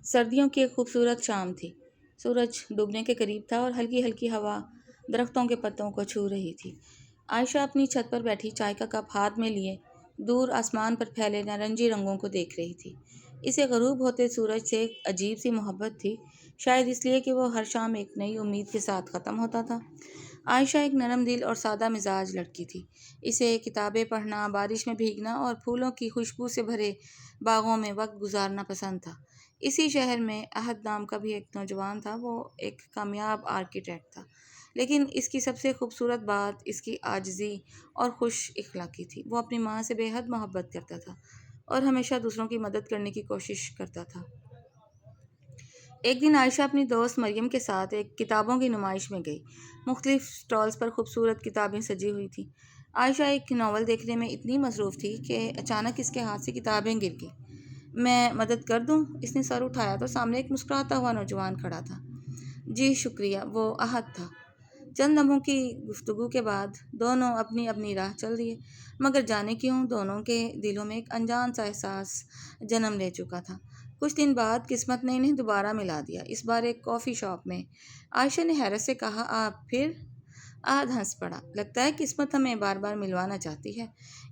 سردیوں کی ایک خوبصورت شام تھی۔ سورج ڈوبنے کے قریب تھا اور ہلکی ہلکی ہوا درختوں کے پتوں کو چھو رہی تھی۔ عائشہ اپنی چھت پر بیٹھی چائے کا کپ ہاتھ میں لیے دور آسمان پر پھیلے نارنجی رنگوں کو دیکھ رہی تھی۔ اسے غروب ہوتے سورج سے ایک عجیب سی محبت تھی، شاید اس لیے کہ وہ ہر شام ایک نئی امید کے ساتھ ختم ہوتا تھا۔ عائشہ ایک نرم دل اور سادہ مزاج لڑکی تھی۔ اسے کتابیں پڑھنا، بارش میں بھیگنا اور پھولوں کی خوشبو سے بھرے باغوں میں وقت گزارنا پسند تھا۔ اسی شہر میں احد نام کا بھی ایک نوجوان تھا۔ وہ ایک کامیاب آرکیٹیکٹ تھا، لیکن اس کی سب سے خوبصورت بات اس کی عاجزی اور خوش اخلاقی تھی۔ وہ اپنی ماں سے بے حد محبت کرتا تھا اور ہمیشہ دوسروں کی مدد کرنے کی کوشش کرتا تھا۔ ایک دن عائشہ اپنی دوست مریم کے ساتھ ایک کتابوں کی نمائش میں گئی۔ مختلف اسٹالز پر خوبصورت کتابیں سجی ہوئی تھیں۔ عائشہ ایک ناول دیکھنے میں اتنی مصروف تھی کہ اچانک اس کے ہاتھ سے کتابیں گر گئیں۔ میں مدد کر دوں؟ اس نے سر اٹھایا تو سامنے ایک مسکراتا ہوا نوجوان کھڑا تھا۔ جی شکریہ، وہ احد تھا۔ چند لمحوں کی گفتگو کے بعد دونوں اپنی اپنی راہ چل دیے، مگر جانے کیوں دونوں کے دلوں میں ایک انجان سا احساس جنم لے چکا تھا۔ کچھ دن بعد قسمت نے انہیں دوبارہ ملا دیا، اس بار ایک کافی شاپ میں۔ عائشہ نے حیرت سے کہا، آپ پھر؟ احد ہنس پڑا، لگتا ہے قسمت ہمیں بار بار ملوانا چاہتی ہے۔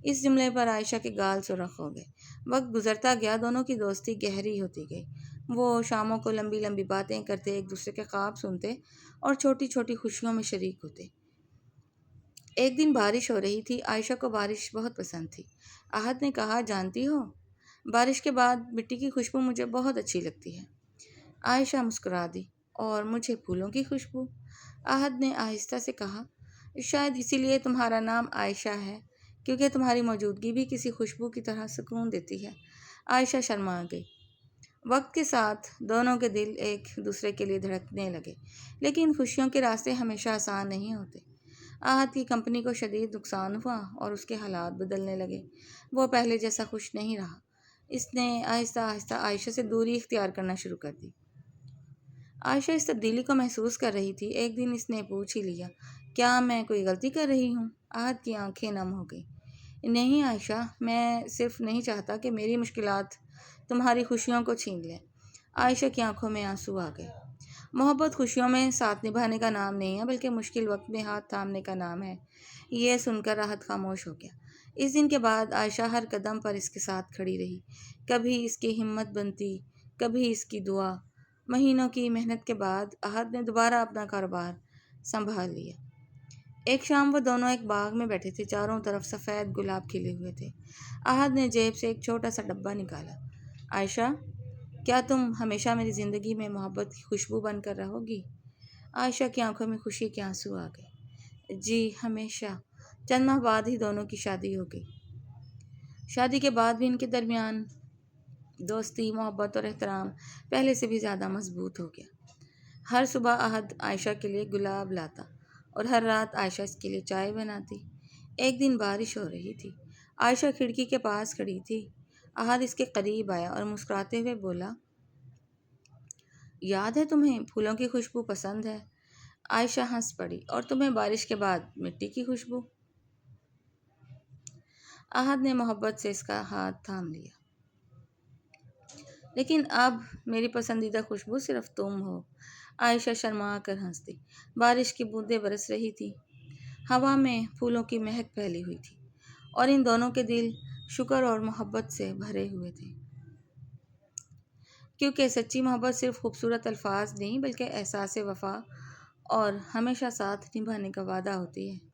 اس جملے پر عائشہ کے گال سرخ ہو گئے۔ وقت گزرتا گیا، دونوں کی دوستی گہری ہوتی گئی۔ وہ شاموں کو لمبی لمبی باتیں کرتے، ایک دوسرے کے خواب سنتے اور چھوٹی چھوٹی خوشیوں میں شریک ہوتے۔ ایک دن بارش ہو رہی تھی۔ عائشہ کو بارش بہت پسند تھی۔ احد نے کہا، جانتی ہو، بارش کے بعد مٹی کی خوشبو مجھے بہت اچھی لگتی ہے۔ عائشہ مسکرا دی، اور مجھے پھولوں کی خوشبو؟ احد نے آہستہ سے کہا، شاید اسی لیے تمہارا نام عائشہ ہے، کیونکہ تمہاری موجودگی بھی کسی خوشبو کی طرح سکون دیتی ہے۔ عائشہ شرما گئی۔ وقت کے ساتھ دونوں کے دل ایک دوسرے کے لیے دھڑکنے لگے، لیکن خوشیوں کے راستے ہمیشہ آسان نہیں ہوتے۔ احد کی کمپنی کو شدید نقصان ہوا اور اس کے حالات بدلنے لگے۔ وہ پہلے جیسا خوش نہیں رہا۔ اس نے آہستہ آہستہ عائشہ سے دوری اختیار کرنا شروع کر دی۔ عائشہ اس تبدیلی کو محسوس کر رہی تھی۔ ایک دن اس نے پوچھ ہی لیا، کیا میں کوئی غلطی کر رہی ہوں؟ احد کی آنکھیں نم ہو گئیں۔ نہیں عائشہ، میں صرف نہیں چاہتا کہ میری مشکلات تمہاری خوشیوں کو چھین لیں۔ عائشہ کی آنکھوں میں آنسو آ گئے۔ محبت خوشیوں میں ساتھ نبھانے کا نام نہیں ہے، بلکہ مشکل وقت میں ہاتھ تھامنے کا نام ہے۔ یہ سن کر احد خاموش ہو گیا۔ اس دن کے بعد عائشہ ہر قدم پر اس کے ساتھ کھڑی رہی، کبھی اس کی ہمت بنتی، کبھی اس کی دعا۔ مہینوں کی محنت کے بعد احد نے دوبارہ اپنا کاروبار سنبھال لیا۔ ایک شام وہ دونوں ایک باغ میں بیٹھے تھے، چاروں طرف سفید گلاب کھلے ہوئے تھے۔ احد نے جیب سے ایک چھوٹا سا ڈبہ نکالا۔ عائشہ، کیا تم ہمیشہ میری زندگی میں محبت کی خوشبو بن کر رہو گی؟ عائشہ کی آنکھوں میں خوشی کے آنسو آ گئے۔ جی ہمیشہ۔ چند ماہ بعد ہی دونوں کی شادی ہو گئی۔ شادی کے بعد بھی ان کے درمیان دوستی، محبت اور احترام پہلے سے بھی زیادہ مضبوط ہو گیا۔ ہر صبح احد عائشہ کے لیے گلاب لاتا اور ہر رات عائشہ اس کے لیے چائے بناتی۔ ایک دن بارش ہو رہی تھی۔ عائشہ کھڑکی کے پاس کھڑی تھی۔ احد اس کے قریب آیا اور مسکراتے ہوئے بولا، یاد ہے تمہیں پھولوں کی خوشبو پسند ہے؟ عائشہ ہنس پڑی، اور تمہیں بارش کے بعد مٹی کی خوشبو؟ احد نے محبت سے اس کا ہاتھ تھام لیا۔ لیکن اب میری پسندیدہ خوشبو صرف تم ہو۔ عائشہ شرما کر ہنس دی۔ بارش کی بوندیں برس رہی تھی، ہوا میں پھولوں کی مہک پھیلی ہوئی تھی، اور ان دونوں کے دل شکر اور محبت سے بھرے ہوئے تھے، کیونکہ سچی محبت صرف خوبصورت الفاظ نہیں بلکہ احساس وفا اور ہمیشہ ساتھ نبھانے کا وعدہ ہوتی ہے۔